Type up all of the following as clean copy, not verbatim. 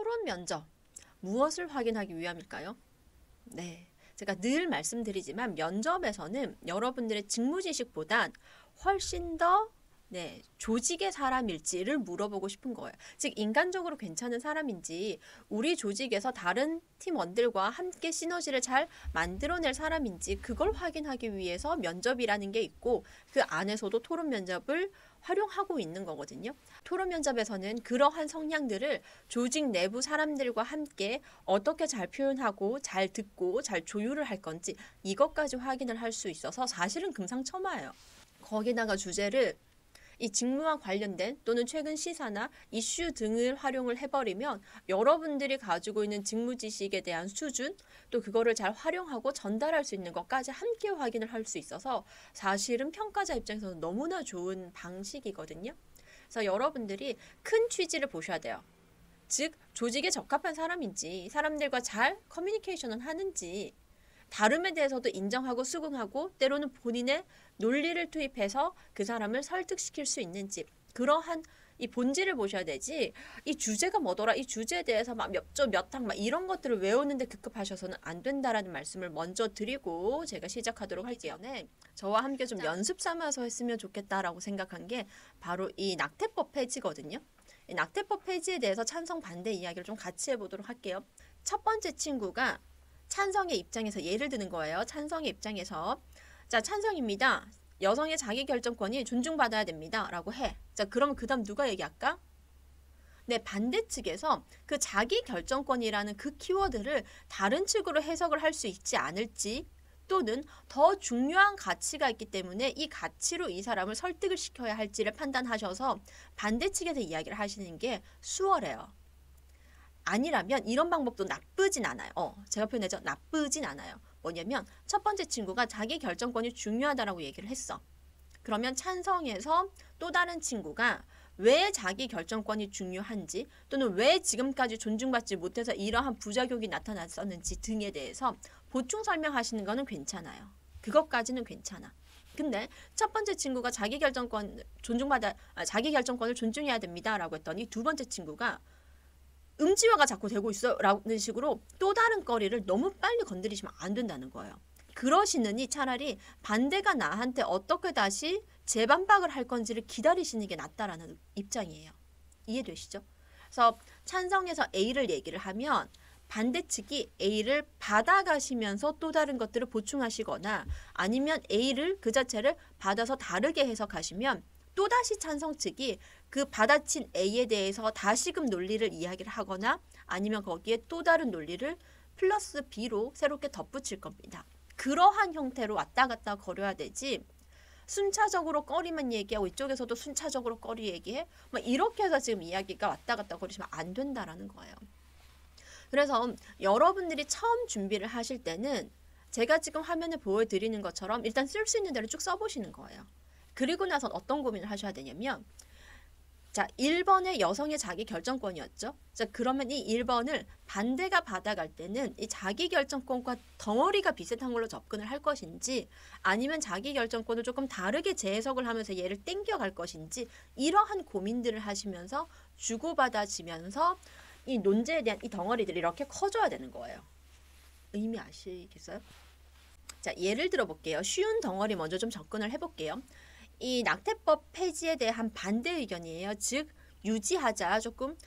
토론 면접, 무엇을 확인하기 위함일까요? 네, 제가 늘 말씀드리지만 면접에서는 여러분들의 직무 지식보단 훨씬 더 조직의 사람일지를 물어보고 싶은 거예요. 즉 인간적으로 괜찮은 사람인지, 우리 조직에서 다른 팀원들과 함께 시너지를 잘 만들어낼 사람인지, 그걸 확인하기 위해서 면접이라는 게 있고, 그 안에서도 토론 면접을 활용하고 있는 거거든요. 토론 면접에서는 그러한 성향들을 조직 내부 사람들과 함께 어떻게 잘 표현하고 잘 듣고 잘 조율을 할 건지, 이것까지 확인을 할 수 있어서 사실은 금상첨화예요. 거기다가 주제를 이 직무와 관련된 또는 최근 시사나 이슈 등을 활용을 해버리면 여러분들이 가지고 있는 직무 지식에 대한 수준, 또 그거를 잘 활용하고 전달할 수 있는 것까지 함께 확인을 할 수 있어서 사실은 평가자 입장에서는 너무나 좋은 방식이거든요. 그래서 여러분들이 큰 취지를 보셔야 돼요. 즉 조직에 적합한 사람인지, 사람들과 잘 커뮤니케이션을 하는지, 다름에 대해서도 인정하고 수긍하고 때로는 본인의 논리를 투입해서 그 사람을 설득시킬 수 있는지, 그러한 이 본질을 보셔야 되지, 이 주제가 뭐더라, 이 주제에 대해서 막 몇 조 몇 항 막 이런 것들을 외우는데 급급하셔서는 안 된다라는 말씀을 먼저 드리고 제가 시작하도록 할게요. 네, 저와 함께 좀 연습 삼아서 했으면 좋겠다라고 생각한 게 바로 이 낙태법 폐지거든요. 이 낙태법 폐지에 대해서 찬성 반대 이야기를 좀 같이 해보도록 할게요. 첫 번째 친구가 찬성의 입장에서 예를 드는 거예요. 찬성의 입장에서 자, 찬성입니다. 여성의 자기결정권이 존중받아야 됩니다. 라고 해. 자, 그럼 그 다음 누가 얘기할까? 네, 반대 측에서 그 자기결정권이라는 그 키워드를 다른 측으로 해석을 할 수 있지 않을지, 또는 더 중요한 가치가 있기 때문에 이 가치로 이 사람을 설득을 시켜야 할지를 판단하셔서 반대 측에서 이야기를 하시는 게 수월해요. 아니라면 이런 방법도 나쁘진 않아요. 제가 표현했죠. 나쁘진 않아요. 뭐냐면 첫 번째 친구가 자기 결정권이 중요하다라고 얘기를 했어. 그러면 찬성해서 또 다른 친구가 왜 자기 결정권이 중요한지, 또는 왜 지금까지 존중받지 못해서 이러한 부작용이 나타났었는지 등에 대해서 보충 설명하시는 거는 괜찮아요. 그것까지는 괜찮아. 근데 첫 번째 친구가 자기 결정권을 존중해야 됩니다라고 했더니 두 번째 친구가 음지화가 자꾸 되고 있어 라는 식으로 또 다른 거리를 너무 빨리 건드리시면 안 된다는 거예요. 그러시느니 차라리 반대가 나한테 어떻게 다시 재반박을 할 건지를 기다리시는 게 낫다라는 입장이에요. 이해되시죠? 그래서 찬성해서 A를 얘기를 하면 반대 측이 A를 받아가시면서 또 다른 것들을 보충하시거나, 아니면 A를 그 자체를 받아서 다르게 해석하시면 또다시 찬성 측이 그 받아친 A에 대해서 다시금 논리를 이야기를 하거나, 아니면 거기에 또 다른 논리를 플러스 B로 새롭게 덧붙일 겁니다. 그러한 형태로 왔다 갔다 거려야 되지, 순차적으로 꺼리만 얘기하고 이쪽에서도 순차적으로 꺼리 얘기해, 막 이렇게 해서 지금 이야기가 왔다 갔다 거리시면 안 된다라는 거예요. 그래서 여러분들이 처음 준비를 하실 때는 제가 지금 화면에 보여드리는 것처럼 일단 쓸 수 있는 대로 쭉 써보시는 거예요. 그리고 나서 어떤 고민을 하셔야 되냐면, 자, 1번의 여성의 자기 결정권이었죠. 자, 그러면 이 1번을 반대가 받아갈 때는 이 자기 결정권과 덩어리가 비슷한 걸로 접근을 할 것인지, 아니면 자기 결정권을 조금 다르게 재해석을 하면서 얘를 땡겨갈 것인지, 이러한 고민들을 하시면서 주고받아지면서 이 논제에 대한 이 덩어리들이 이렇게 커져야 되는 거예요. 의미 아시겠어요? 자, 예를 들어 볼게요. 쉬운 덩어리 먼저 좀 접근을 해볼게요. 이 낙태법 폐지에 대한 반대 의견이에요. 즉 유지하자, 조금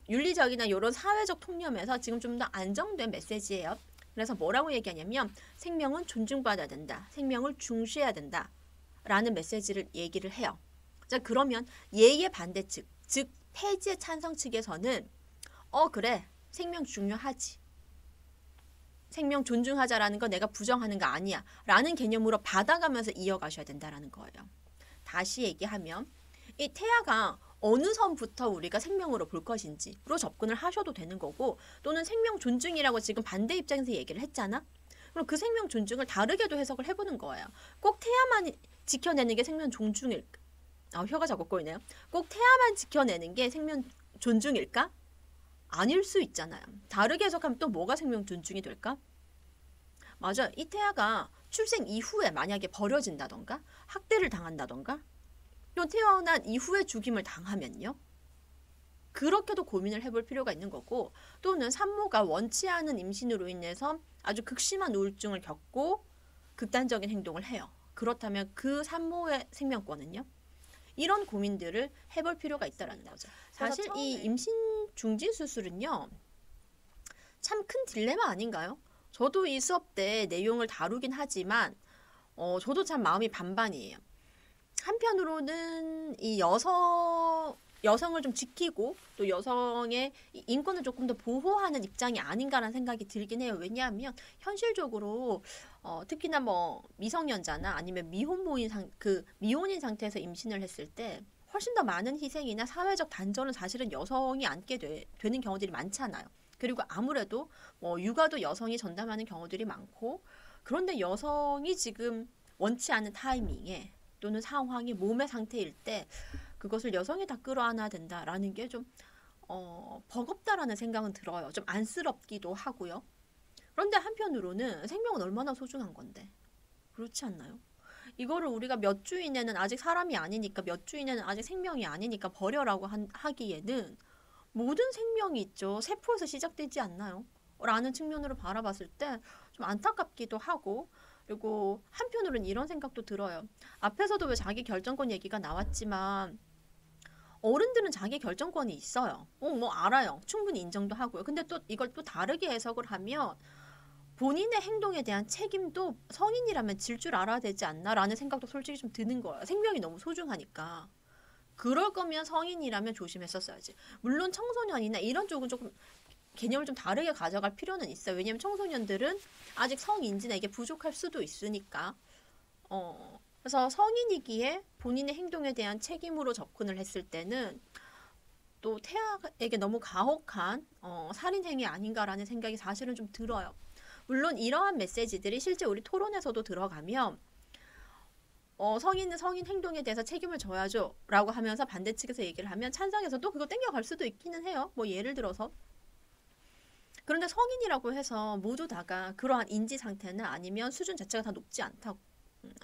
윤리적이나 이런 사회적 통념에서 지금 좀 더 안정된 메시지예요. 그래서 뭐라고 얘기하냐면 생명은 존중받아야 된다, 생명을 중시해야 된다 라는 메시지를 얘기를 해요. 자, 그러면 얘의 반대 측, 즉 폐지의 찬성 측에서는 그래, 생명 중요하지, 생명 존중하자라는 거 내가 부정하는 거 아니야 라는 개념으로 받아가면서 이어가셔야 된다는 거예요. 다시 얘기하면 이 태아가 어느 선부터 우리가 생명으로 볼 것인지로 접근을 하셔도 되는 거고, 또는 생명 존중이라고 지금 반대 입장에서 얘기를 했잖아. 그럼 그 생명 존중을 다르게도 해석을 해보는 거예요. 꼭 태아만 지켜내는 게 생명 존중일까? 혀가 자꾸 꼬이네요. 꼭 태아만 지켜내는 게 생명 존중일까? 아닐 수 있잖아요. 다르게 해석하면 또 뭐가 생명 존중이 될까? 맞아, 이 태아가 출생 이후에 만약에 버려진다던가 학대를 당한다던가, 또 태어난 이후에 죽임을 당하면요, 그렇게도 고민을 해볼 필요가 있는 거고, 또는 산모가 원치 않은 임신으로 인해서 아주 극심한 우울증을 겪고 극단적인 행동을 해요. 그렇다면 그 산모의 생명권은요? 이런 고민들을 해볼 필요가 있다라는 거죠. 사실 이 임신 중지 수술은요, 참 큰 딜레마 아닌가요? 저도 이 수업 때 내용을 다루긴 하지만 저도 참 마음이 반반이에요. 한편으로는 이 여성을 좀 지키고 또 여성의 인권을 조금 더 보호하는 입장이 아닌가라는 생각이 들긴 해요. 왜냐하면 현실적으로 특히나 뭐 미성년자나 아니면 미혼인 상태에서 임신을 했을 때 훨씬 더 많은 희생이나 사회적 단절은 사실은 여성이 안게 되는 경우들이 많잖아요. 그리고 아무래도 뭐 육아도 여성이 전담하는 경우들이 많고, 그런데 여성이 지금 원치 않은 타이밍에 또는 상황이 몸의 상태일 때 그것을 여성이 다 끌어안아야 된다라는 게 좀 버겁다라는 생각은 들어요. 좀 안쓰럽기도 하고요. 그런데 한편으로는 생명은 얼마나 소중한 건데, 그렇지 않나요? 이거를 우리가 몇 주 이내는 아직 사람이 아니니까, 몇 주 이내는 아직 생명이 아니니까 버려라고 하기에는 모든 생명이 있죠. 세포에서 시작되지 않나요? 라는 측면으로 바라봤을 때 좀 안타깝기도 하고, 그리고 한편으로는 이런 생각도 들어요. 앞에서도 왜 자기 결정권 얘기가 나왔지만 어른들은 자기 결정권이 있어요. 뭐 알아요. 충분히 인정도 하고요. 근데 또 이걸 또 다르게 해석을 하면 본인의 행동에 대한 책임도 성인이라면 질 줄 알아야 되지 않나라는 생각도 솔직히 좀 드는 거예요. 생명이 너무 소중하니까. 그럴 거면 성인이라면 조심했었어야지. 물론 청소년이나 이런 쪽은 조금 개념을 좀 다르게 가져갈 필요는 있어요. 왜냐하면 청소년들은 아직 성인지나 이게 부족할 수도 있으니까. 그래서 성인이기에 본인의 행동에 대한 책임으로 접근을 했을 때는 또 태아에게 너무 가혹한 살인행위 아닌가라는 생각이 사실은 좀 들어요. 물론 이러한 메시지들이 실제 우리 토론에서도 들어가면 성인은 성인 행동에 대해서 책임을 져야죠 라고 하면서 반대 측에서 얘기를 하면 찬성해서 또 그거 땡겨갈 수도 있기는 해요. 뭐 예를 들어서. 그런데 성인이라고 해서 모두 다가 그러한 인지 상태나 아니면 수준 자체가 다 높지 않다고.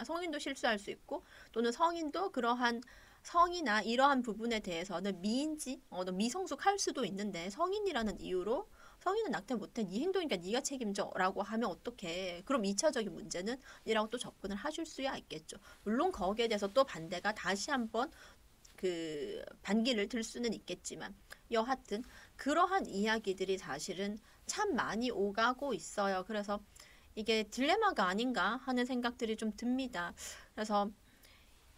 성인도 실수할 수 있고, 또는 성인도 그러한 성이나 이러한 부분에 대해서는 미인지, 미성숙할 수도 있는데, 성인이라는 이유로 성인은 낙태 못해, 네 행동이니까 네가 책임져 라고 하면 어떡해. 그럼 2차적인 문제는 이라고 또 접근을 하실 수야 있겠죠. 물론 거기에 대해서 또 반대가 다시 한번 그 반기를 들 수는 있겠지만, 여하튼 그러한 이야기들이 사실은 참 많이 오가고 있어요. 그래서 이게 딜레마가 아닌가 하는 생각들이 좀 듭니다. 그래서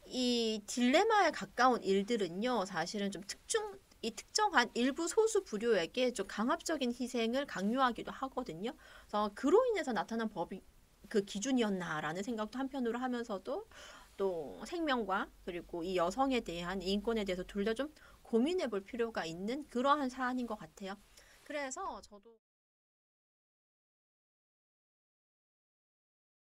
이 딜레마에 가까운 일들은요, 사실은 좀 특정한 일부 소수 부류에게 좀 강압적인 희생을 강요하기도 하거든요. 그래서 그로 인해서 나타난 법이 그 기준이었나라는 생각도 한편으로 하면서도, 또 생명과 그리고 이 여성에 대한 인권에 대해서 둘 다 좀 고민해 볼 필요가 있는 그러한 사안인 것 같아요. 그래서 저도